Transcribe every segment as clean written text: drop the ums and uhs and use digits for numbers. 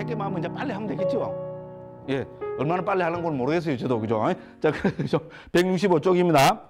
새끼 마음은 이제 빨리 하면 되겠죠. 예, 얼마나 빨리 하는 건 모르겠어요, 저도. 그죠? 자, 그래서 165쪽입니다.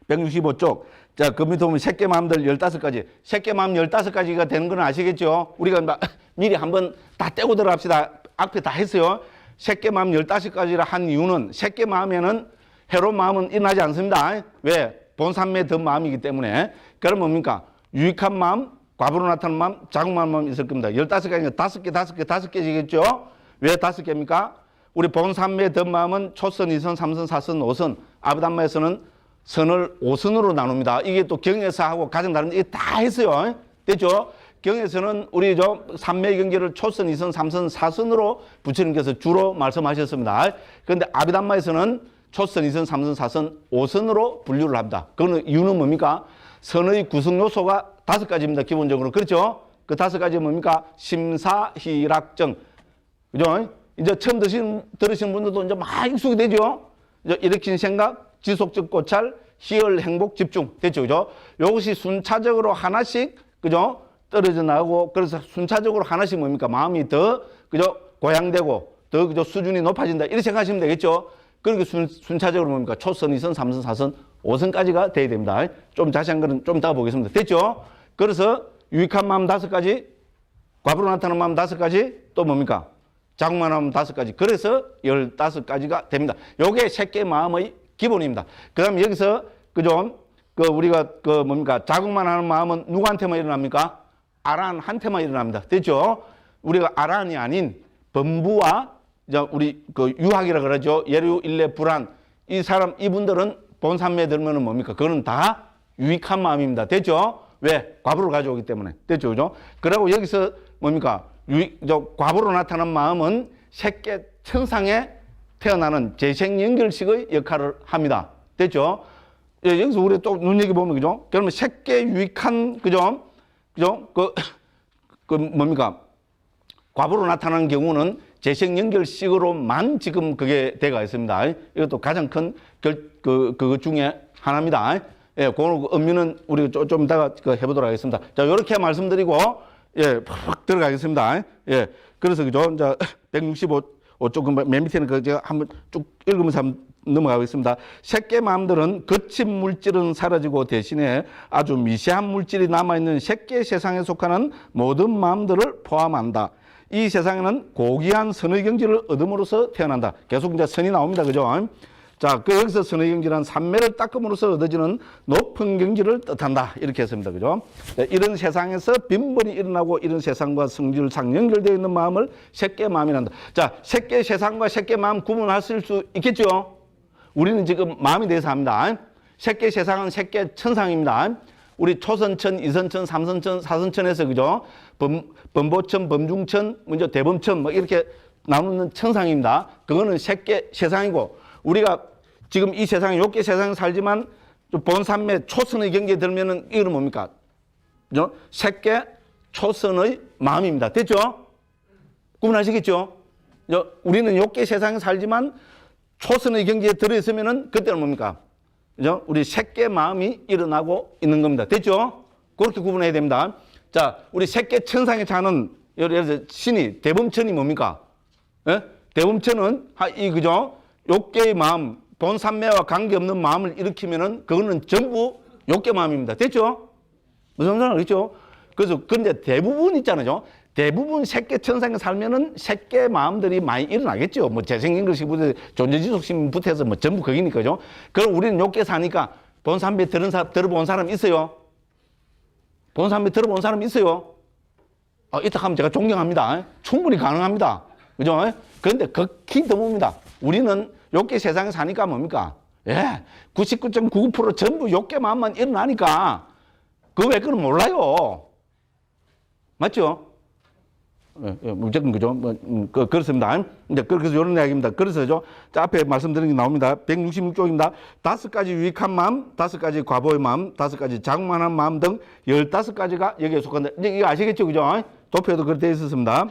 165쪽. 자, 그 밑에 보면 새끼 마음들 15가지. 새끼 마음 15가지가 되는 건 아시겠죠? 우리가 미리 한번 다 떼고 들어갑시다. 앞에 다 했어요. 새끼 마음 15가지라 한 이유는 새끼 마음에는 해로운 마음은 일어나지 않습니다. 왜? 본산매 든 마음이기 때문에. 그럼 뭡니까? 유익한 마음, 과부로 나타나는 마음, 자궁만 마음이 있을 겁니다. 15가지니까 5개지겠죠? 왜 5개입니까? 우리 본산매 든 마음은 초선, 2선, 3선, 4선, 5선. 아브담마에서는 선을 5선으로 나눕니다. 이게 또 경에서 하고 가장 다른데 이게 다 했어요. 됐죠? 경에서는 우리 삼매 경계를 초선, 2선, 3선, 4선으로 부처님께서 주로 말씀하셨습니다. 그런데 아비담마에서는 초선, 2선, 3선, 4선, 5선으로 분류를 합니다. 그거는 이유는 뭡니까? 선의 구성 요소가 5가지입니다. 기본적으로. 그렇죠? 그 5가지 뭡니까? 심사희락정. 그죠? 이제 처음 들으시는 분들도 이제 막 익숙이 되죠? 이제 일으킨 생각, 지속적 고찰, 희열, 행복, 집중. 됐죠? 그죠? 이것이 순차적으로 하나씩, 그죠? 떨어져 나가고, 그래서 순차적으로 하나씩 뭡니까? 마음이 더, 그죠? 고양되고, 더, 그죠? 수준이 높아진다. 이렇게 생각하시면 되겠죠? 그렇게 순차적으로 뭡니까? 초선, 2선, 3선, 4선, 5선까지가 돼야 됩니다. 좀 자세한 거는 좀 이따가 보겠습니다. 됐죠? 그래서 유익한 마음 5가지, 과부로 나타나는 마음 5가지, 또 뭡니까? 자궁만 하면 5가지. 그래서 15가지가 됩니다. 요게 새끼 마음의 기본입니다. 그 다음에 여기서, 그죠? 우리가, 뭡니까? 자궁만 하는 마음은 누구한테만 일어납니까? 아란한테만 일어납니다. 됐죠? 우리가 아란이 아닌 범부와, 우리, 유학이라 그러죠. 예류, 일례, 불안. 이분들은 본산매에 들면은 뭡니까? 그거는 다 유익한 마음입니다. 됐죠? 왜? 과부를 가져오기 때문에. 됐죠? 그죠? 그리고 여기서 뭡니까? 과부로 나타난 마음은 새끼 천상에 태어나는 재생연결식의 역할을 합니다. 됐죠? 예, 여기서 우리 또 눈여겨보면, 그죠? 그러면 새끼 유익한, 그죠? 그죠? 뭡니까? 과부로 나타나는 경우는 재생연결식으로만 지금 그게 돼가 있습니다. 이것도 가장 큰 그것 중에 하나입니다. 예, 그 의미는 우리 좀 이따가 해보도록 하겠습니다. 자, 요렇게 말씀드리고, 예, 푹 들어가겠습니다. 예, 그래서, 그죠? 자, 165쪽, 맨 밑에는 제가 한번 쭉 읽으면서 한번 넘어가겠습니다. 새끼 마음들은 거친 물질은 사라지고 대신에 아주 미세한 물질이 남아있는 새끼 세상에 속하는 모든 마음들을 포함한다. 이 세상에는 고귀한 선의 경지를 얻음으로써 태어난다. 계속 이제 선이 나옵니다. 그죠? 자, 여기서 선의 경지란 삼매를 닦음으로써 얻어지는 높은 경지를 뜻한다. 이렇게 했습니다. 그죠? 이런 세상에서 빈번히 일어나고 이런 세상과 성질상 연결되어 있는 마음을 새끼 마음이란다. 자, 새끼 세상과 새끼 마음 구분하실 수 있겠죠? 우리는 지금 마음에 대해서 합니다. 새끼 세상은 새끼 천상입니다. 우리 초선천, 이선천, 삼선천, 사선천에서, 그죠? 범보천, 범중천, 먼저 대범천, 뭐 이렇게 나누는 천상입니다. 그거는 새끼 세상이고, 우리가 지금 이 세상에, 욕계 세상에 살지만, 본산매 초선의 경계에 들면은, 이거는 뭡니까? 그죠? 새끼 초선의 마음입니다. 됐죠? 구분하시겠죠? 우리는 욕계 세상에 살지만, 초선의 경계에 들어있으면은, 그때는 뭡니까? 그죠? 우리 새끼 마음이 일어나고 있는 겁니다. 됐죠? 그렇게 구분해야 됩니다. 자, 우리 새끼 천상에 사는, 예를 들어서 신이, 대범천이 뭡니까? 예? 대범천은, 그죠? 욕계의 마음, 본산매와 관계없는 마음을 일으키면은, 그거는 전부 욕계 마음입니다. 됐죠? 무슨 말인지 알겠죠? 그래서, 근데 대부분 있잖아요. 대부분 새끼 천상에 살면은 새끼 마음들이 많이 일어나겠죠. 뭐 재생연결식부터 존재지속심부터 해서 뭐 전부 거기니까죠. 그럼 우리는 욕계 사니까 본산매 들어본 사람 있어요? 본산매 들어본 사람 있어요? 이따 하면 제가 존경합니다. 충분히 가능합니다. 그죠? 그런데 극히 드뭅니다. 우리는 욕계 세상에 사니까 뭡니까? 예, 99.99% 전부 욕계 마음만 일어나니까 그 외에는 몰라요. 맞죠? 예, 무조건 그죠? 그렇습니다. 이제 그래서 이런 이야기입니다. 그래서죠. 앞에 말씀드린 게 나옵니다. 166쪽입니다. 5가지 유익한 마음, 5가지 과보의 마음, 5가지 자궁만한 마음 등 15가지가 여기에 속한다. 이제 이거 아시겠죠? 그죠? 도표에도 그렇게 되어 있었습니다.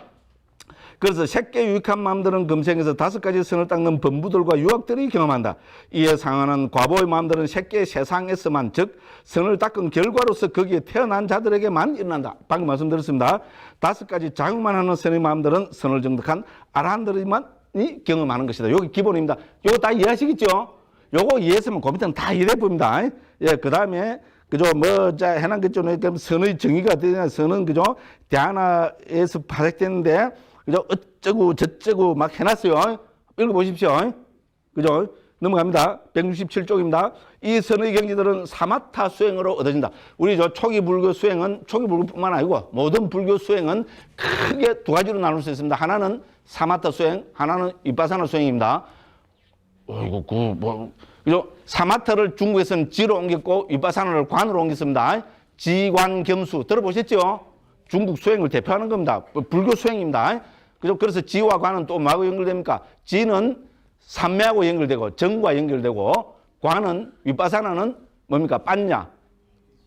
그래서 새끼 유익한 마음들은 금생에서 5가지 선을 닦는 범부들과 유학들이 경험한다. 이에 상하는 과보의 마음들은 새끼 세상에서만, 즉 선을 닦은 결과로서 거기에 태어난 자들에게만 일어난다. 방금 말씀드렸습니다. 5가지 자극만 하는 선의 마음들은 선을 정득한 아라한들이만이 경험하는 것이다. 여기 기본입니다. 요거 다 이해하시겠죠? 요거 이해했으면 그 밑에는 다 이해돼 보입니다. 예, 그 다음에 그죠? 자, 해난 것처럼 선의 정의가 되냐? 선은 그죠? 대하나에서 발색되는데, 그죠? 어쩌고 저쩌고 막 해놨어요. 읽어보십시오. 그죠? 넘어갑니다. 167쪽입니다. 이 선의 경지들은 사마타 수행으로 얻어진다. 우리 초기 불교 수행은, 초기 불교뿐만 아니고 모든 불교 수행은 크게 2가지로 나눌 수 있습니다. 하나는 사마타 수행, 하나는 위파사나 수행입니다. 그죠? 사마타를 중국에서는 지로 옮겼고 위파사나를 관으로 옮겼습니다. 지관겸수 들어보셨죠? 중국 수행을 대표하는 겁니다. 불교 수행입니다. 그죠? 그래서 지와 관은 또 뭐하고 연결됩니까? 지는 삼매하고 연결되고 정과 연결되고, 관은 위파사나는 뭡니까? 빠냐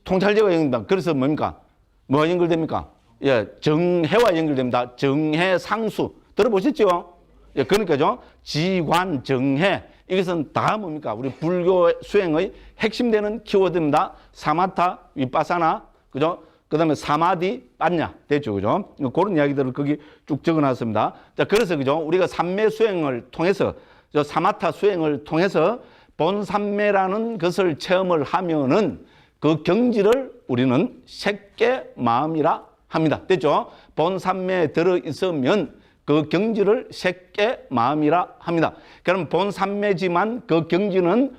통찰제가 연결됩니다. 그래서 뭡니까? 뭐가 연결됩니까? 예, 정해와 연결됩니다. 정해 상수 들어보셨죠? 예, 그러니까죠. 지관 정해 이것은 다 뭡니까? 우리 불교 수행의 핵심되는 키워드입니다. 사마타, 위파사나, 그죠? 그 다음에 사마디, 빠냐 됐죠, 그죠? 그런 이야기들을 거기 쭉 적어놨습니다. 자, 그래서 그죠? 우리가 삼매 수행을 통해서, 사마타 수행을 통해서 본삼매라는 것을 체험을 하면은 그 경지를 우리는 색계 마음이라 합니다. 됐죠? 본삼매에 들어 있으면 그 경지를 색계 마음이라 합니다. 그럼 본삼매지만 그 경지는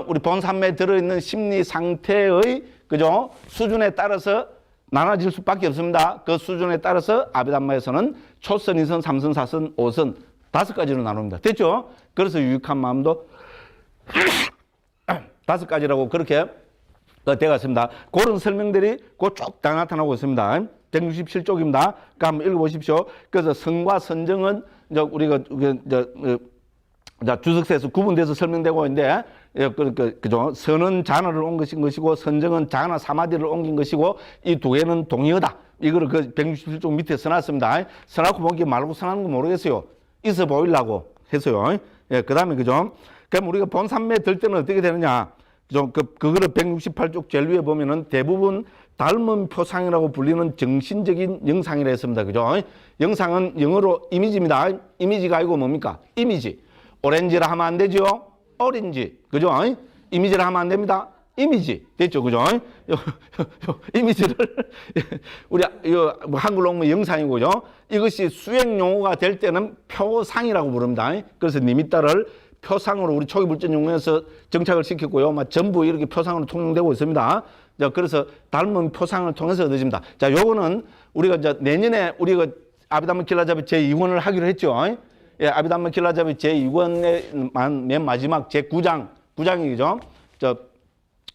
우리 본삼매에 들어있는 심리 상태의 그죠? 수준에 따라서 나눠질 수밖에 없습니다. 그 수준에 따라서 아비담마에서는 초선, 2선, 3선, 4선, 5선 5가지로 나눕니다. 됐죠? 그래서 유익한 마음도 5가지라고 그렇게 되었습니다. 그런 설명들이 쭉 다 나타나고 있습니다. 167쪽입니다. 그러니까 한번 읽어보십시오. 그래서 선과 선정은 이제 우리가 주석세에서 구분돼서 설명되고 있는데, 그죠? 선은 잔어를 옮긴 것이고, 선정은 자나 사마디를 옮긴 것이고, 이 2개는 동의어다. 이거를 그 167쪽 밑에 써놨습니다. 써놓고 보기 말고 써놨는 거 모르겠어요. 있어 보이려고 해서요. 예, 그 다음에 그죠? 그럼 우리가 본삼매 들 때는 어떻게 되느냐? 그거를 168쪽 제일 위에 보면은 대부분 닮은 표상이라고 불리는 정신적인 영상이라 했습니다. 그죠? 영상은 영어로 이미지입니다. 이미지가 아니고 뭡니까? 이미지. 오렌지라 하면 안 되죠? 오렌지. 그죠? 이미지라 하면 안 됩니다. 이미지. 됐죠? 그죠? 이미지를, 우리, 한글로 보면 영상이고요. 이것이 수행 용어가 될 때는 표상이라고 부릅니다. 그래서 니미따를 표상으로 우리 초기 불전 용어에서 정착을 시켰고요. 전부 이렇게 표상으로 통용되고 있습니다. 자, 그래서 닮은 표상을 통해서 얻어집니다. 자, 요거는 우리가 이제 내년에 우리가 아비담마 길라잡이 제2권을 하기로 했죠. 예, 아비담마 길라잡이 제2권의 맨 마지막 제9장이죠.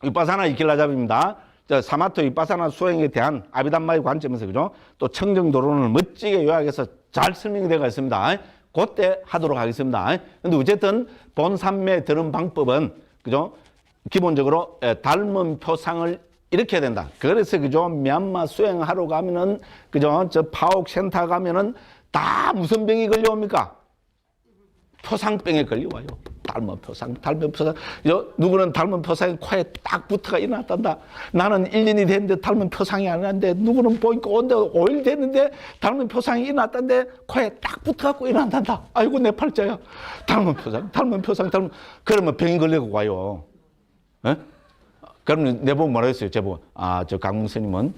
위파사나 길라잡입니다. 사마토 위파사나 수행에 대한 아비담마의 관점에서, 그죠? 또 청정도론을 멋지게 요약해서 잘 설명이 되어 있습니다. 그때 하도록 하겠습니다. 근데 어쨌든 본삼매 들은 방법은, 그죠? 기본적으로 닮은 표상을 이렇게 해야 된다. 그래서, 그죠? 미얀마 수행하러 가면은, 그죠? 파옥 센터 가면은 다 무슨 병이 걸려옵니까? 표상병에 걸려와요. 닮은 표상. 누구는 닮은 표상이 코에 딱 붙어가 일어났단다. 나는 1년이 됐는데 닮은 표상이 안 났는데, 누구는 보니까 온데 5일 됐는데 닮은 표상이 일어났던데 코에 딱 붙어갖고 일어난단다. 아이고, 내 팔자야. 닮은 표상. 그러면 병이 걸리고 와요. 에? 그러면 내보고 뭐라 했어요? 제보고, 저 강문 스님은,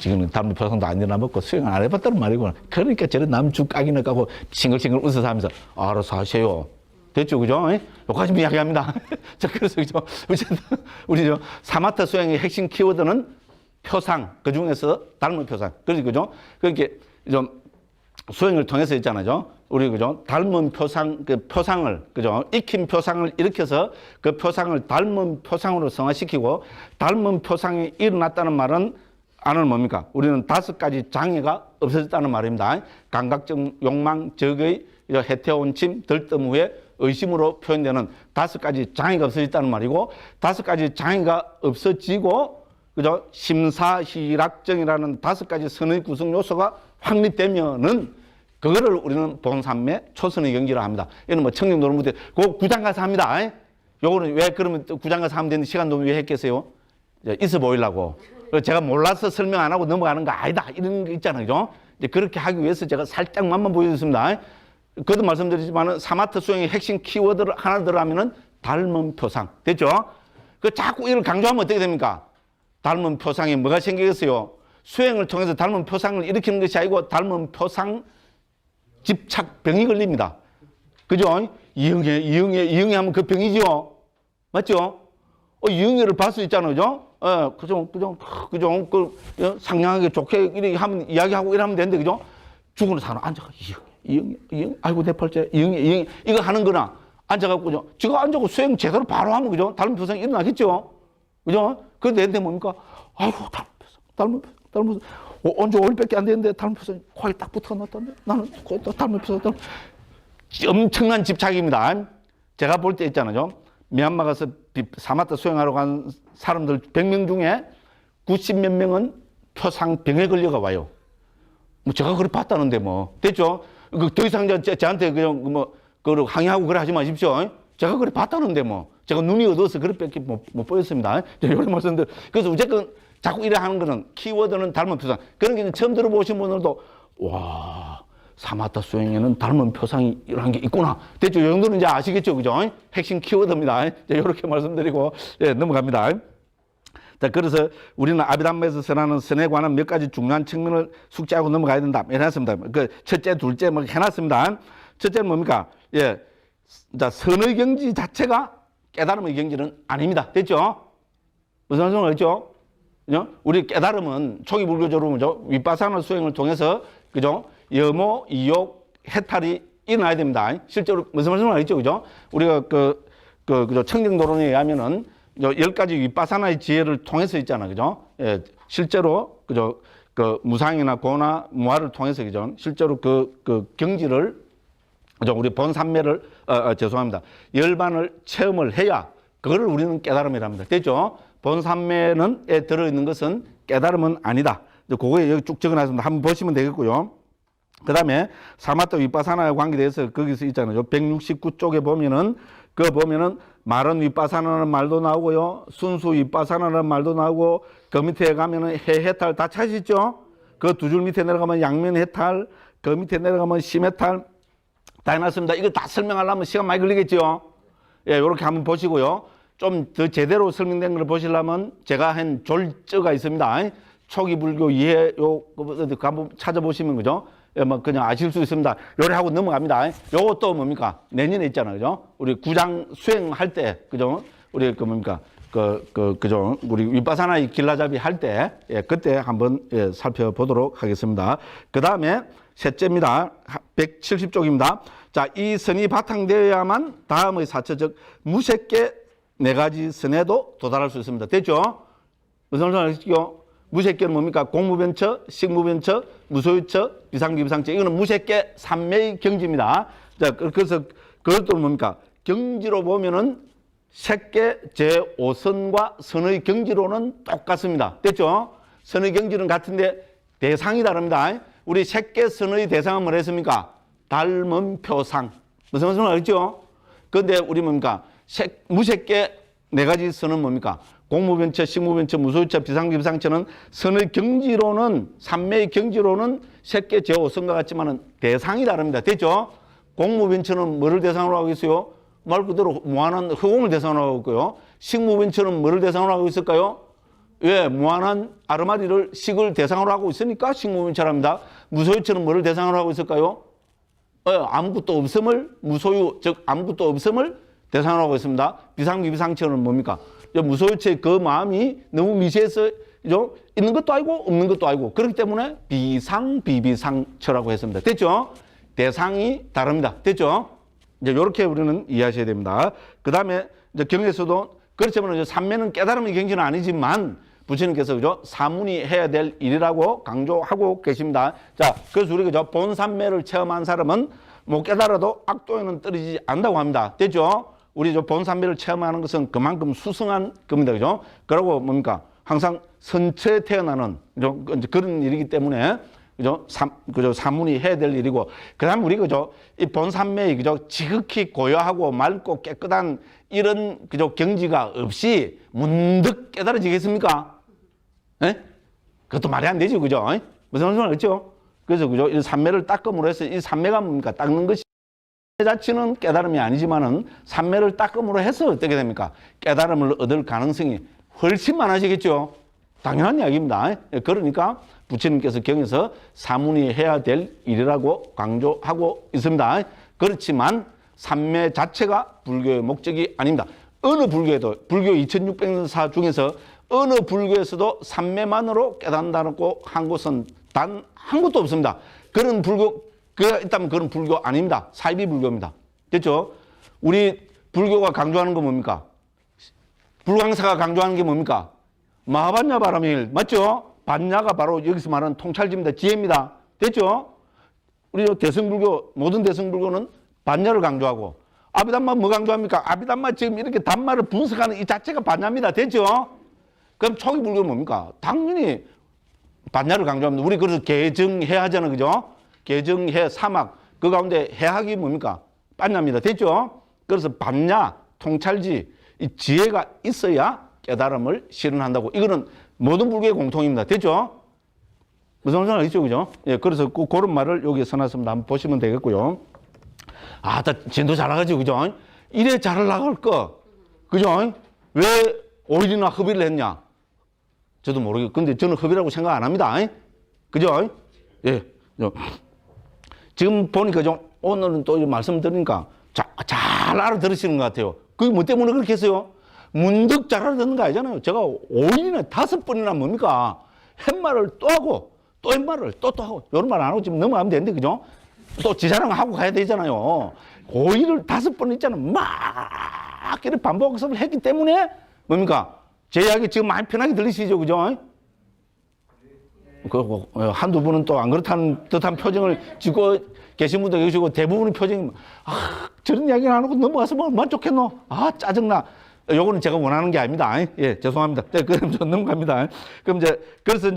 지금 닮은 표상도 안 일어나먹고 수행을 안 해봤다는 말이구나. 그러니까 저런 남주 까기는 까고 싱글싱글 웃어서 하면서, 알아서 하세요. 됐죠, 그죠? 여기까지 이야기합니다. 자, 그래서, 그죠? 우리 사마타 수행의 핵심 키워드는 표상, 그 중에서 닮은 표상. 그죠? 그렇게 좀 수행을 통해서 있잖아요. 우리, 그죠? 닮은 표상, 그 표상을, 그죠? 익힌 표상을 일으켜서 그 표상을 닮은 표상으로 성화시키고, 닮은 표상이 일어났다는 말은 안은 뭡니까? 우리는 5가지 장애가 없어졌다는 말입니다. 감각적 욕망, 적의, 해태온침, 들뜸 후에 의심으로 표현되는 5가지 장애가 없어졌다는 말이고, 5가지 장애가 없어지고, 그죠? 심사희락정이라는 5가지 선의 구성 요소가 확립되면은 그거를 우리는 본산매 초선의 경지라 합니다. 이는 뭐 청정도로무대 그 구장 가서 합니다. 요거는 왜 그러면 또 구장 가서 하면 되는데 시간 너무 왜 했겠어요? 있어 보이려고. 제가 몰라서 설명 안 하고 넘어가는 거 아니다. 이런 거 있잖아요. 그죠? 이제 그렇게 하기 위해서 제가 살짝만 보여줬습니다. 그것도 말씀드리지만 사마트 수행의 핵심 키워드를 하나 들어가면은 닮은 표상. 됐죠? 그 자꾸 이걸 강조하면 어떻게 됩니까? 닮은 표상에 뭐가 생기겠어요? 수행을 통해서 닮은 표상을 일으키는 것이 아니고 닮은 표상 집착병이 걸립니다. 그죠? 이응애 하면 그 병이죠? 맞죠? 이응애를 봤을 수 있잖아요. 그죠? 상냥하게 좋게 이렇게 하면, 이야기하고 이러면 되는데, 그죠? 죽은 사람 앉아가, 이응애, 아이고, 내 팔자, 이응애, 이거 하는 거나, 앉아갖고, 그죠? 지가 앉아고 수행 제대로 바로 하면, 그죠? 닮은 표상이 일어나겠죠? 그죠? 그런데 내데 뭡니까? 아이고, 닮은 표상. 언제 5일밖에 안 됐는데 닮은 표상이 코에 딱 붙어 놨던데 나는 코에 딱 닮은 표상. 엄청난 집착입니다. 제가 볼 때 있잖아요. 미얀마 가서 사마타 수행하러 간 사람들 100명 중에 90몇 명은 표상병에 걸려가 와요. 뭐 제가 그래 봤다는데 뭐. 됐죠? 더 이상 저한테 그냥 뭐, 그 항의하고 그래 하지 마십시오. 제가 그래 봤다는데 뭐. 제가 눈이 어두워서 그렇게 못 보였습니다. 이런 말씀들. 그래서 어쨌든 자꾸 이래 하는 거는 키워드는 닮은 표상. 그런 게 처음 들어보신 분들도 와, 사마타 수행에는 닮은 표상이 이런 게 있구나. 됐죠? 이 정도는 이제 아시겠죠? 그죠? 핵심 키워드입니다. 이렇게 말씀드리고 넘어갑니다. 자, 그래서 우리는 아비담마에서 선하는 선에 관한 몇 가지 중요한 측면을 숙지하고 넘어가야 된다. 해놨습니다. 그 첫째, 둘째 뭐 해놨습니다. 첫째는 뭡니까? 자, 선의 경지 자체가 깨달음의 경지는 아닙니다. 됐죠? 무슨 말씀을 했죠? 우리 깨달음은 초기 불교적으로 뭐죠? 윗바사나 수행을 통해서 그죠? 염오, 이욕, 해탈이 일어나야 됩니다. 실제로 무슨 말씀을 하겠죠? 그죠? 우리가 그죠? 청정도론에 의하면은 10가지 윗바사나의 지혜를 통해서 있잖아. 그죠? 예, 실제로 그죠? 무상이나 고나 무아를 통해서 그죠? 실제로 그 경지를 그죠? 우리 본산매를 죄송합니다. 열반을 체험을 해야 그거를 우리는 깨달음이랍니다. 됐죠? 본산매에 들어있는 것은 깨달음은 아니다. 그거에 여기 쭉 적어놨습니다. 한번 보시면 되겠고요. 그 다음에 사마타 윗바사나와 관계돼서 거기서 있잖아요. 169쪽에 보면은 마른 윗바사나라는 말도 나오고요. 순수 윗바사나라는 말도 나오고 그 밑에 가면은 해탈 다 찾으시죠? 그 두 줄 밑에 내려가면 양면 해탈, 그 밑에 내려가면 심해탈 다 해놨습니다. 이거 다 설명하려면 시간 많이 걸리겠죠? 예, 요렇게 한번 보시고요. 좀 더 제대로 설명된 걸 보시려면 제가 한 졸저가 있습니다. 초기 불교 이해 한번 찾아보시면 그죠? 예, 뭐 그냥 아실 수 있습니다. 요래 하고 넘어갑니다. 요것도 뭡니까? 내년에 있잖아요. 그죠? 우리 구장 수행할 때 그죠? 우리 그죠? 우리 윗바사나의 길라잡이 할 때 예, 그때 한번 살펴보도록 하겠습니다. 그다음에 셋째입니다. 170쪽입니다. 자, 이 선이 바탕되어야만 다음의 사처적 무색계 네 가지 선에도 도달할 수 있습니다. 됐죠? 무슨 말씀 아시죠? 무색계는 뭡니까? 공무변처, 식무변처, 무소유처, 비상비비상처. 이거는 무색계 삼매의 경지입니다. 자, 그래서 그것도 뭡니까? 경지로 보면은 색계 제5선과 선의 경지로는 똑같습니다. 됐죠? 선의 경지는 같은데 대상이 다릅니다. 우리 색계 선의 대상은 뭘 했습니까? 닮은 표상. 무슨 말씀을 알겠죠? 그런데 우리 뭡니까? 무색계 네 가지 선은 뭡니까? 공무변처, 식무변처, 무소유처, 비상비상처는 선의 경지로는, 삼매의 경지로는 색계 제5선과 같지만은 대상이 다릅니다. 됐죠? 공무변처는 뭐를 대상으로 하고 있어요? 말 그대로 무한한 허공을 대상으로 하고 있고요. 식무변처는 뭐를 대상으로 하고 있을까요? 왜? 무한한 아르마리를 식을 대상으로 하고 있으니까 식무변처랍니다. 무소유처는 뭐를 대상으로 하고 있을까요? 아무것도 없음을, 무소유, 즉 아무것도 없음을 대상으로 하고 있습니다. 비상비비상처는 뭡니까? 무소유처의 그 마음이 너무 미세해서 있는 것도 아니고 없는 것도 아니고 그렇기 때문에 비상비비상처라고 했습니다. 됐죠? 대상이 다릅니다. 됐죠? 이제 이렇게 우리는 이해하셔야 됩니다. 그 다음에 이제 경에서도 그렇지만 삼매는 깨달음의 경지는 아니지만 부처님께서 그죠? 사문이 해야 될 일이라고 강조하고 계십니다. 자, 그래서 우리 그죠? 본삼매를 체험한 사람은 못 깨달아도 악도에는 떨어지지 않는다고 합니다. 됐죠? 우리 저 본삼매를 체험하는 것은 그만큼 수승한 겁니다. 그죠? 그리고 뭡니까? 항상 선처에 태어나는 그런 일이기 때문에 그죠? 그죠? 사문이 해야 될 일이고, 그 다음 우리, 그죠? 이 본산맥이, 그죠? 지극히 고요하고 맑고 깨끗한 이런, 그죠? 경지가 없이 문득 깨달아지겠습니까? 예? 그것도 말이 안 되죠, 그죠? 무슨 말인지 알겠죠? 그래서, 그죠? 이 산매를 닦음으로 해서 이 산매가 뭡니까? 닦는 것이 자체는 깨달음이 아니지만은 산매를 닦음으로 해서 어떻게 됩니까? 깨달음을 얻을 가능성이 훨씬 많아지겠죠? 당연한 이야기입니다. 그러니까 부처님께서 경에서 사문이 해야 될 일이라고 강조하고 있습니다. 그렇지만 산매 자체가 불교의 목적이 아닙니다. 어느 불교에도, 불교 2600사 중에서 어느 불교에서도 산매만으로 깨닫는다고 한 곳은 단 한 곳도 없습니다. 그런 불교, 있다면 그런 불교 아닙니다. 사이비 불교입니다. 됐죠? 우리 불교가 강조하는 건 뭡니까? 불광사가 강조하는 게 뭡니까? 마하반야 바라밀. 맞죠? 반야가 바로 여기서 말하는 통찰지입니다. 지혜입니다. 됐죠? 우리 대승불교, 모든 대승불교는 반야를 강조하고, 아비담마 뭐 강조합니까? 아비담마 지금 이렇게 단말을 분석하는 이 자체가 반야입니다. 됐죠? 그럼 초기 불교는 뭡니까? 당연히 반야를 강조합니다. 우리 그래서 개정해 하잖아요. 그죠? 개정해 사막. 그 가운데 해학이 뭡니까? 반야입니다. 됐죠? 그래서 반야, 통찰지, 이 지혜가 있어야 깨달음을 실현한다고. 이거는 모든 불교의 공통입니다. 됐죠? 무슨 말인지 알겠죠? 그죠? 예, 그래서 그런 말을 여기에 써놨습니다. 한번 보시면 되겠고요. 아, 다 진도 잘 나가죠. 그죠? 이래 잘 나갈 거. 그죠? 왜 오일이나 흡의를 했냐? 저도 모르겠고. 근데 저는 흡의라고 생각 안 합니다. 그죠? 예. 지금 보니까 좀 오늘은 또 말씀드리니까 잘 알아들으시는 것 같아요. 그게 뭐 때문에 그렇게 했어요? 문득 잘 알아듣는 거 아니잖아요. 제가 5일이나 5번이나 뭡니까? 햇말을 또 하고, 또 햇말을 또 하고, 이런 말 안 하고 지금 넘어가면 되는데, 그죠? 또 지자랑하고 가야 되잖아요. 5일을 5번 있잖아요. 막, 이렇게 반복학습을 했기 때문에, 뭡니까? 제 이야기 지금 많이 편하게 들리시죠, 그죠? 한두 분은 또 안 그렇다는 듯한 표정을 짓고 계신 분도 계시고, 대부분의 표정이, 저런 이야기는 안 하고 넘어가서 뭐 얼마나 좋겠노? 짜증나. 요거는 제가 원하는 게 아닙니다. 예, 죄송합니다. 네, 그럼 저 넘어갑니다. 그럼 그래서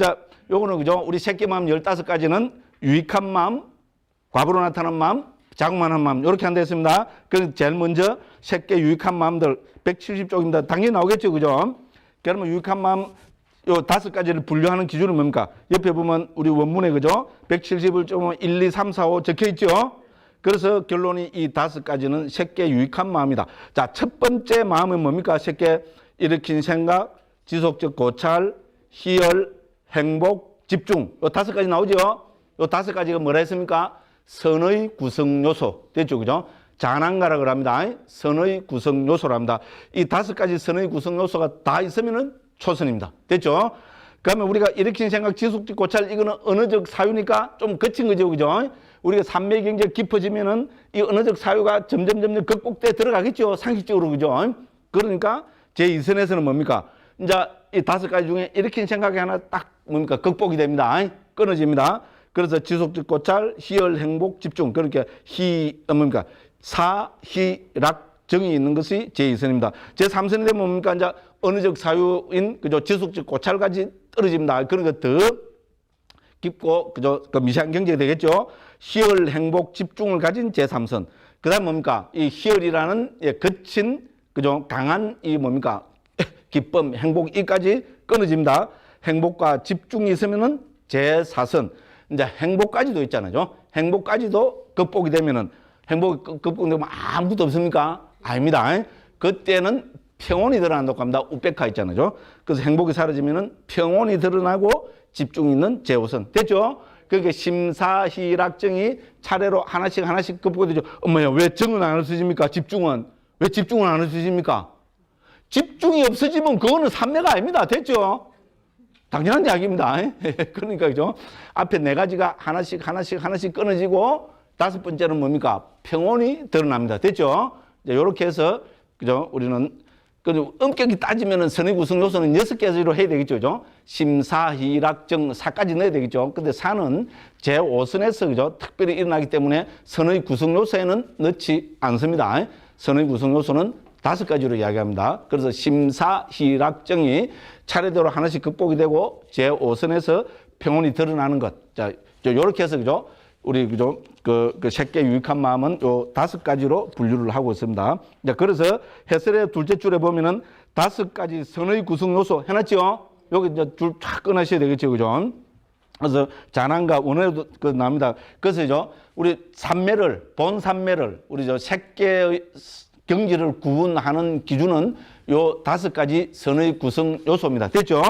요거는, 그죠? 우리 새끼 마음 15가지는 유익한 마음, 과거로 나타난 마음, 자국만한 마음, 요렇게 한다 했습니다. 그래서 제일 먼저 새끼 유익한 마음들 170쪽입니다. 당연히 나오겠죠, 그죠? 그러면 유익한 마음 요 5가지를 분류하는 기준은 뭡니까? 옆에 보면 우리 원문에, 그죠? 170을 좀 1, 2, 3, 4, 5 적혀 있죠? 그래서 결론이 이 5가지는 새끼 유익한 마음이다. 자, 첫 번째 마음은 뭡니까? 새끼 일으킨 생각, 지속적 고찰, 희열, 행복, 집중. 요 5가지 나오죠? 요 5가지가 뭐라 했습니까? 선의 구성 요소. 됐죠? 그죠? 자난가라고 합니다. 선의 구성 요소라 합니다. 이 5가지 선의 구성 요소가 다 있으면은 초선입니다. 됐죠? 그러면 우리가 일으킨 생각, 지속적 고찰, 이거는 언어적 사유니까 좀 거친 거죠. 그죠? 우리가 산매 경제가 깊어지면은 이 언어적 사유가 점점 극복돼 들어가겠죠. 상식적으로. 그죠? 그러니까 제2선에서는 뭡니까? 이제 이 5가지 중에 일으킨 생각이 하나 딱 뭡니까? 극복이 됩니다. 끊어집니다. 그래서 지속적 고찰, 희열, 행복, 집중. 그렇게 뭡니까? 사희락 정이 있는 것이 제2선입니다. 제3선이 되면 뭡니까? 이제 언어적 사유인, 그죠? 지속적 고찰까지 떨어집니다. 그러니까 더 깊고, 그죠? 그 미세한 경제가 되겠죠? 희열, 행복, 집중을 가진 제3선. 그 다음 뭡니까? 이 희열이라는 거친, 그죠? 강한 이 뭡니까? 기쁨, 행복, 이까지 끊어집니다. 행복과 집중이 있으면은 제4선. 이제 행복까지도 있잖아요. 행복까지도 극복이 되면은, 행복이 극복되면 아무것도 없습니까? 아닙니다. 그때는 평온이 드러난다고 합니다. 우백화 있잖아요. 그래서 행복이 사라지면은 평온이 드러나고 집중이 있는 제5선. 됐죠? 그러니까 심사희락정이 차례로 하나씩 극복이 되죠. 엄마야, 왜 정은 안 없어집니까? 집중은. 왜 집중은 안 없어집니까? 집중이 없어지면 그거는 산매가 아닙니다. 됐죠? 당연한 이야기입니다. 그러니까, 그죠? 앞에 4가지가 하나씩 끊어지고, 5번째는 뭡니까? 평온이 드러납니다. 됐죠? 이제 요렇게 해서, 그죠? 우리는, 엄격히 따지면은 선의 구성 요소는 6가지로 해야 되겠죠. 그죠? 심사희락정 4까지 넣어야 되겠죠. 근데 4는 제5선에서, 그죠? 특별히 일어나기 때문에 선의 구성 요소에는 넣지 않습니다. 선의 구성 요소는 5가지로 이야기합니다. 그래서 심사희락정이 차례대로 하나씩 극복이 되고 제5선에서 평온이 드러나는 것. 자, 요렇게 해서 그죠? 우리 그죠? 그 새끼 유익한 마음은 요 5가지로 분류를 하고 있습니다. 자, 그래서 해설의 둘째 줄에 보면은 5가지 선의 구성 요소 해놨죠? 여기 이제 줄 쫙 끊으셔야 되겠죠, 그죠? 그래서 잔한과 원어에도 그 나옵니다. 그래서 우리 산매를 본 산매를 우리 색계의 경지를 구분하는 기준은 요 5가지 선의 구성 요소입니다. 됐죠?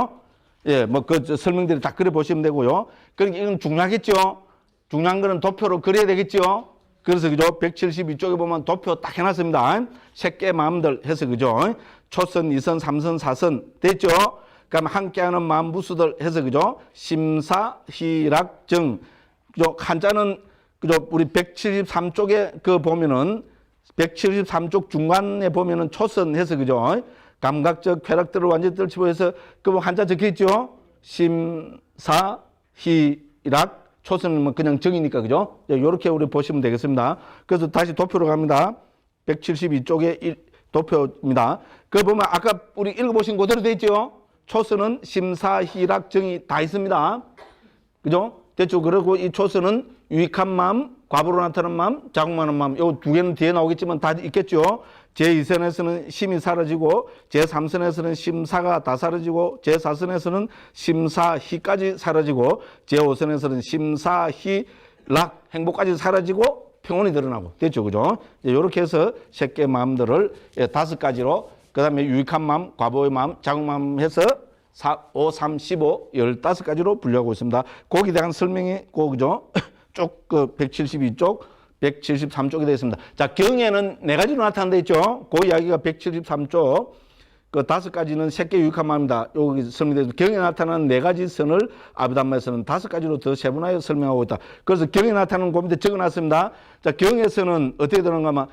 예, 뭐 그 설명들이 다 그려 보시면 되고요. 그러니까 이건 중요하겠죠? 중요한 거는 도표로 그려야 되겠죠? 그래서 그죠? 172쪽에 보면 도표 딱 해놨습니다. 색계 마음들 해서 그죠? 초선, 2선, 3선, 4선 됐죠? 그럼 함께하는 마음 부수들 해서 그죠? 심사, 희락, 정. 그죠? 한자는 그죠? 우리 173쪽에 그 보면은 173쪽 중간에 보면은 초선 해서 그죠? 감각적 쾌락들을 완전히 떨치고 해서 그 한자 적혀 있죠? 심사, 희락, 초선은 뭐 그냥 정이니까 그죠? 요렇게 우리 보시면 되겠습니다. 그래서 다시 도표로 갑니다. 172쪽에 도표입니다. 그 보면 아까 우리 읽어보신 그대로 돼 있죠? 초선은 심사, 희락, 정이 다 있습니다. 그죠? 됐죠? 그리고 이 초선은 유익한 마음, 과부로 나타나는 마음, 자궁하는 마음. 요 2개는 뒤에 나오겠지만 다 있겠죠? 제2선에서는 심이 사라지고, 제3선에서는 심사가 다 사라지고, 제4선에서는 심사, 희까지 사라지고, 제5선에서는 심사, 희, 락, 행복까지 사라지고, 평온이 드러나고. 됐죠? 그죠? 요렇게 해서 새끼 마음들을 5가지로 그 다음에 유익한 마음, 과보의 마음, 자궁 마음 해서 4, 5, 3, 15, 15가지로 분류하고 있습니다. 거기에 대한 설명이 그죠? 쭉 그 172쪽, 173쪽이 되어 있습니다. 자, 경에는 4가지로 나타난다 했죠? 그 이야기가 173쪽. 그 5가지는 새끼 유익한 마음입니다. 여기 설명되어 있습니다. 경에 나타나는 4가지 선을 아비담마에서는 5가지로 더 세분하여 설명하고 있다. 그래서 경에 나타나는 그 밑에 적어놨습니다. 자, 경에서는 어떻게 되는가 하면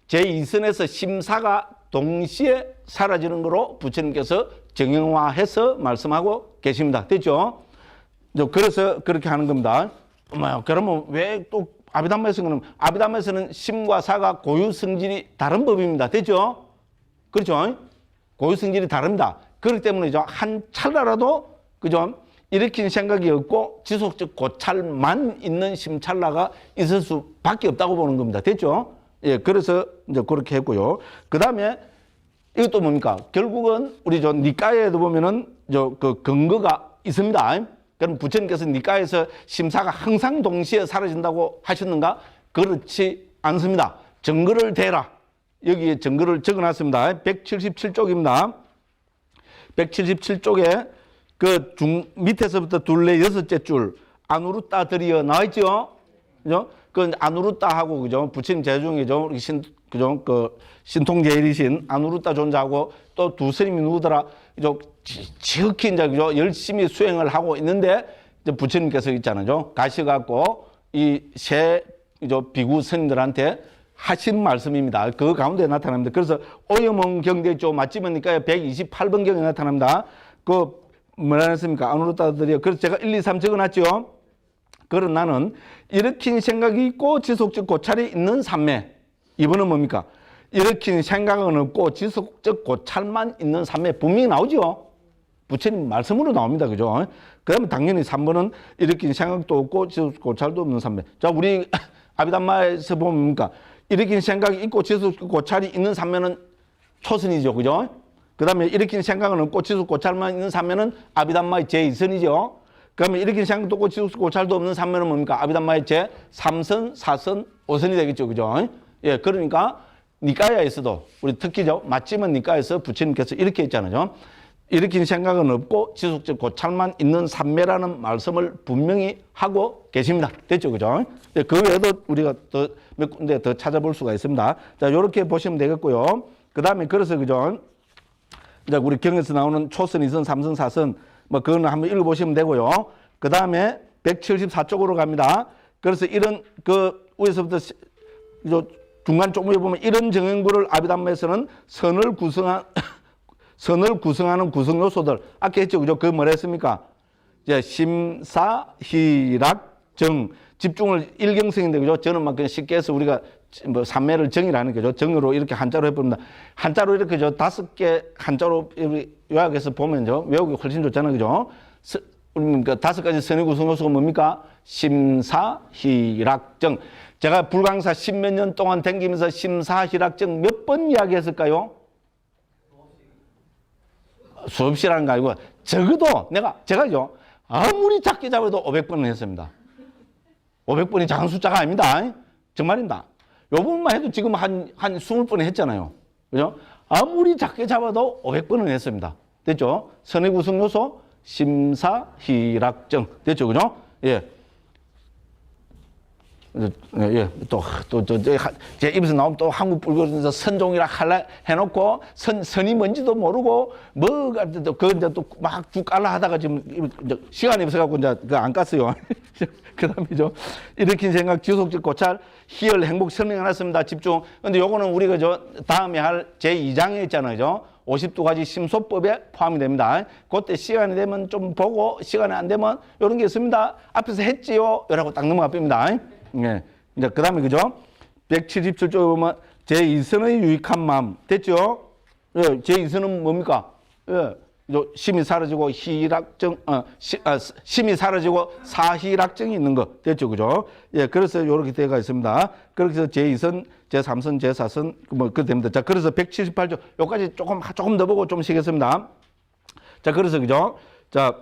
제2선에서 심사가 동시에 사라지는 거로 부처님께서 정형화해서 말씀하고 계십니다. 됐죠? 그래서 그렇게 하는 겁니다. 그러면 왜 또 아비담마에서는 아비담마에서는 심과 사가 고유 성질이 다른 법입니다. 됐죠? 그렇죠? 고유 성질이 다릅니다. 그렇기 때문에 한 찰나라도 그죠? 일으킨 생각이 없고 지속적 고찰만 있는 심찰나가 있을 수밖에 없다고 보는 겁니다. 됐죠? 예, 그래서 이제 그렇게 했고요. 그 다음에 이것도 뭡니까? 결국은 우리 니까에도 보면은 그 근거가 있습니다. 그럼 부처님께서 니까에서 심사가 항상 동시에 사라진다고 하셨는가? 그렇지 않습니다. 증거를 대라. 여기에 증거를 적어놨습니다. 177쪽입니다. 177쪽에 그 밑에서부터 둘레 6째 줄 아누루따 들이어 나와있죠? 그죠? 그 아누루따하고 그죠? 부처님 제중이죠. 그죠? 그 신통제일이신 아누루따 존재하고 또 두 스님이 누구더라? 지극히 이제 그죠? 열심히 수행을 하고 있는데 이제 부처님께서 있잖아요. 가셔갖고 이 세 비구 스님들한테 하신 말씀입니다. 그 가운데 나타납니다. 그래서 오염원 경대 쪽 맞지면니까 128번 경에 나타납니다. 그 뭐라 했습니까? 아누루따들이요. 그래서 제가 1, 2, 3 적어놨죠. 그런 나는 일으킨 생각이 있고 지속적 고찰이 있는 삼매. 이번은 뭡니까? 일으킨 생각은 없고 지속적 고찰만 있는 삼매. 분명히 나오죠. 부처님 말씀으로 나옵니다. 그죠? 그러면 당연히 3번은 일으킨 생각도 없고 지속적 고찰도 없는 삼매. 자, 우리 아비담마에서 보면 뭡니까? 일으킨 생각이 있고 지속적 고찰이 있는 삼매는 초선이죠. 그죠? 그 다음에 일으킨 생각은 없고 지속 고찰만 있는 삼매는 아비담마의 제2선이죠. 그러면 일으킨 생각도 없고 지속 고찰도 없는 삼매는 뭡니까? 아비담마의 제3선, 4선, 5선이 되겠죠. 그죠? 예, 그러니까 니까야에서도 우리 특히죠. 맞지만 니까에서 부처님께서 이렇게 했잖아요. 일으킨 생각은 없고 지속적 고찰만 있는 삼매라는 말씀을 분명히 하고 계십니다. 됐죠? 그죠? 예, 그 외에도 우리가 더 몇 군데 더 찾아볼 수가 있습니다. 자, 요렇게 보시면 되겠고요. 그 다음에 그래서 그죠? 이제 우리 경에서 나오는 초선, 2선, 3선, 4선 뭐 그거는 한번 읽어보시면 되고요. 그 다음에 174쪽으로 갑니다. 그래서 이런 그 위에서부터 중간 쪽에 보면 이런 정형부를 아비담마에서는 선을 구성하는 구성 요소들 아까 했죠, 그죠? 그 뭐라 했습니까? 이제 심사, 희락, 정 집중을 일경성인데 그죠? 저는 막 그냥 쉽게 해서 우리가 뭐 삼매를 정이라는 거죠. 정으로 이렇게 한자로 해봅니다. 한자로 이렇게 5개 한자로 요약해서 보면요. 외우기 훨씬 좋잖아요. 그죠? 그러니까 5가지 선의 구성 요소가 뭡니까? 심사희락정. 제가 불광사 10몇 년 동안 댕기면서 심사희락정 몇 번 이야기했을까요? 수없이라는 거 아니고 적어도 제가요 아무리 작게 잡아도 500번은 했습니다. 500번이 작은 숫자가 아닙니다. 정말입니다. 요 부분만 해도 지금 한 20번 했잖아요. 그죠? 아무리 작게 잡아도 500번은 했습니다. 됐죠? 선의 구성 요소, 심사희락정. 됐죠? 그죠? 예. 예, 제 입에서 나오면 또 한국 불교에서 선종이라 할라 해놓고 선이 뭔지도 모르고 뭐가 그 이제 또 막 쭉 깔라 하다가 지금 시간이 없어갖고 이제 그 안 깠어요. 그다음이죠. 일으킨 생각, 지속적 고찰, 희열, 행복 설명해놨습니다. 집중. 근데 요거는 우리가 다음에 할 제2장에 있잖아요. 52가지 심소법에 포함이 됩니다. 그때 시간이 되면 좀 보고 시간이 안 되면 이런 게 있습니다. 앞에서 했지요. 이라고 딱 넘어가 봅니다. 예. 이제 그 다음에 그죠? 177쪽에 보면 제2선의 유익한 마음. 됐죠? 예. 제2선은 뭡니까? 예. 심이 사라지고 심이 사라지고 사희락정이 있는 거. 됐죠? 그죠? 예. 그래서 이렇게 되어 있습니다. 그래서 제2선, 제3선, 제4선, 뭐, 그렇게 됩니다. 자, 그래서 178쪽, 요까지 조금 더 보고 좀 쉬겠습니다. 자, 그래서 그죠? 자,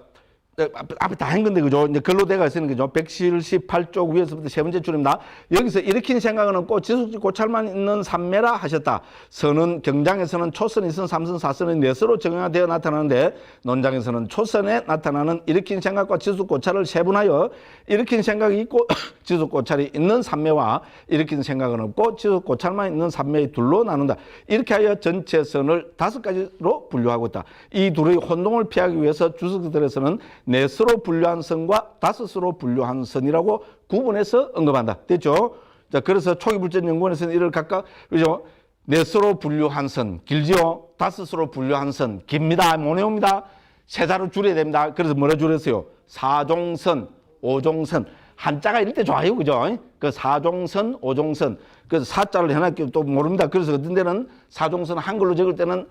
앞에 다 한 건데, 그죠? 이제 글로 돼가 있으는 거죠. 178쪽 위에서부터 세 번째 줄입니다. 여기서 일으킨 생각은 없고 지속적 고찰만 있는 삼매라 하셨다. 선은 경장에서는 초선이 있은 3선, 4선의 넷으로 정형화되어 나타나는데 논장에서는 초선에 나타나는 일으킨 생각과 지속 고찰을 세분하여 일으킨 생각이 있고 지속 고찰이 있는 삼매와 일으킨 생각은 없고 지속 고찰만 있는 삼매의 둘로 나눈다. 이렇게 하여 전체 선을 5가지로 분류하고 있다. 이 둘의 혼동을 피하기 위해서 주석들에서는 넷으로 분류한 선과 5으로 분류한 선이라고 구분해서 언급한다. 됐죠? 자, 그래서 초기불전연구원에서는 이를 각각, 그죠? 넷으로 분류한 선, 길지요? 5으로 분류한 선, 깁니다. 못 외웁니다. 세 자로 줄여야 됩니다. 그래서 뭐라 줄였어요? 사종선, 오종선. 한자가 이럴 때 좋아요. 그죠? 그 사종선, 오종선. 그래서 사자를 해놨기 또 모릅니다. 그래서 어떤 데는 사종선 한글로 적을 때는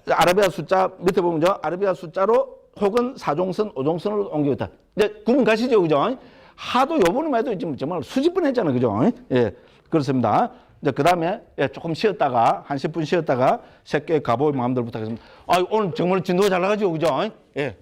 아라비아 숫자, 밑에 보면 아라비아 숫자로 혹은 사종선, 오종선으로 옮겨있다. 이제 구분 가시죠, 그죠? 하도 요번에만 해도 지금 정말 수십 번 했잖아요, 그죠? 예, 그렇습니다. 이제 그 다음에 조금 쉬었다가, 한 10분 쉬었다가 새끼 가보의 마음대로 부탁했습니다. 오늘 정말 진도가 잘 나가죠, 그죠? 예.